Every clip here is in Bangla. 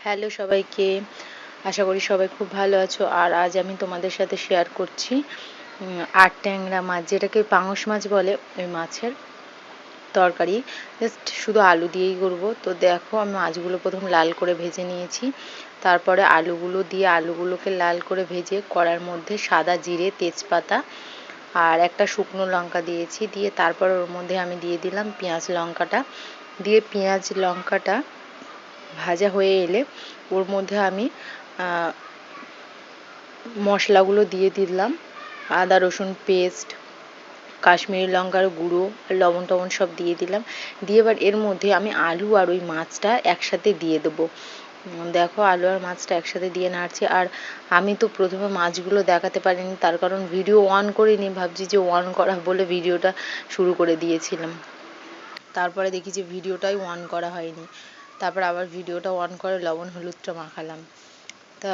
হ্যালো সবাইকে, আশা করি সবাই খুব ভালো আছো। আর আজ আমি তোমাদের সাথে শেয়ার করছি আট ট্যাংরা মাছ, যেটাকে পাঙস মাছ বলে, ওই মাছের তরকারি। জাস্ট শুধু আলু দিয়েই করবো। তো দেখো, আমি মাছগুলো প্রথম লাল করে ভেজে নিয়েছি, তারপরে আলুগুলো দিয়ে আলুগুলোকে লাল করে ভেজে কড়ার মধ্যে সাদা জিরে, তেজপাতা আর একটা শুকনো লঙ্কা দিয়েছি। দিয়ে তারপর ওর মধ্যে আমি দিয়ে দিলাম পেঁয়াজ লঙ্কাটা। দিয়ে পেঁয়াজ লঙ্কাটা ভাজা হয়ে এলে ওর মধ্যে আমি মশলাগুলো দিয়ে দিলাম, আদা রসুন পেস্ট, কাশ্মীরি লঙ্কার গুঁড়ো, লবণ টবণ সব দিয়ে দিলাম। দিয়ে এবার এর মধ্যে আমি আলু আর ওই মাছটা একসাথে দিয়ে দেবো। দেখো, আলু আর মাছটা একসাথে দিয়ে নাড়ছি। আর আমি তো প্রথমে মাছগুলো দেখাতে পারিনি, তার কারণ ভিডিও অন করিনি, ভাবছি যে অন করা বলে ভিডিওটা শুরু করে দিয়েছিলাম। তারপরে দেখি যে ভিডিওটাই অন করা হয়নি। তারপর আবার ভিডিওটা অন করে লবণ হলুদটা মাখালাম। তা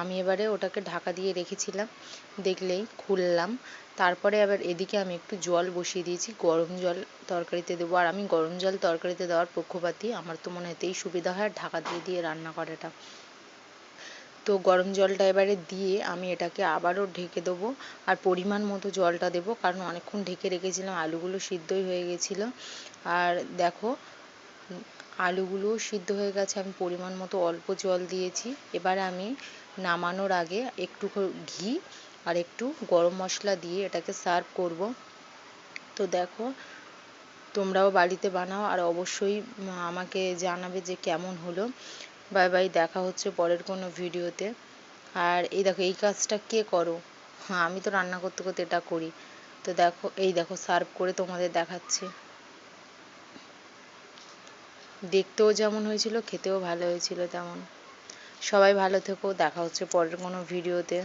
আমি এবারে ওটাকে ঢাকা দিয়ে রেখেছিলাম, দেখলেই খুললাম। তারপরে আবার এদিকে আমি একটু জল বসিয়ে দিয়েছি, গরম জল তরকারিতে দেবো। আর আমি গরম জল তরকারিতে দেওয়ার পক্ষপাতী, আমার তো মনে হয় এতেই সুবিধা হয় আর ঢাকা দিয়ে দিয়ে রান্না করাটা। তো গরম জলটা এবারে দিয়ে আমি এটাকে আবারও ঢেকে দেবো। আর পরিমাণ মতো জলটা দেবো, কারণ অনেকক্ষণ ঢেকে রেখেছিলাম, আলুগুলো সিদ্ধই হয়ে গেছিলো। আর দেখো, আলুগুলোও সিদ্ধ হয়ে গেছে, আমি পরিমাণ মতো অল্প জল দিয়েছি। এবার আমি নামানোর আগে একটু ঘি আর একটু গরম মশলা দিয়ে এটাকে সার্ভ করব। তো দেখো, তোমরাও বাড়িতে বানাও আর অবশ্যই আমাকে জানাবে যে কেমন হলো। বাই বাই, দেখা হচ্ছে পরের কোনো ভিডিওতে। আর এই দেখো, এই কাজটা কে করো? হ্যাঁ, আমি তো রান্না করতে করতে এটা করি। তো দেখো, এই দেখো সার্ভ করে তোমাদের দেখাচ্ছি। দেখতেও যেমন হয়েছিল, খেতেও ভালো হয়েছিল তেমন। সবাই ভালো থেকো, দেখা হচ্ছে পরের কোনো ভিডিওতে।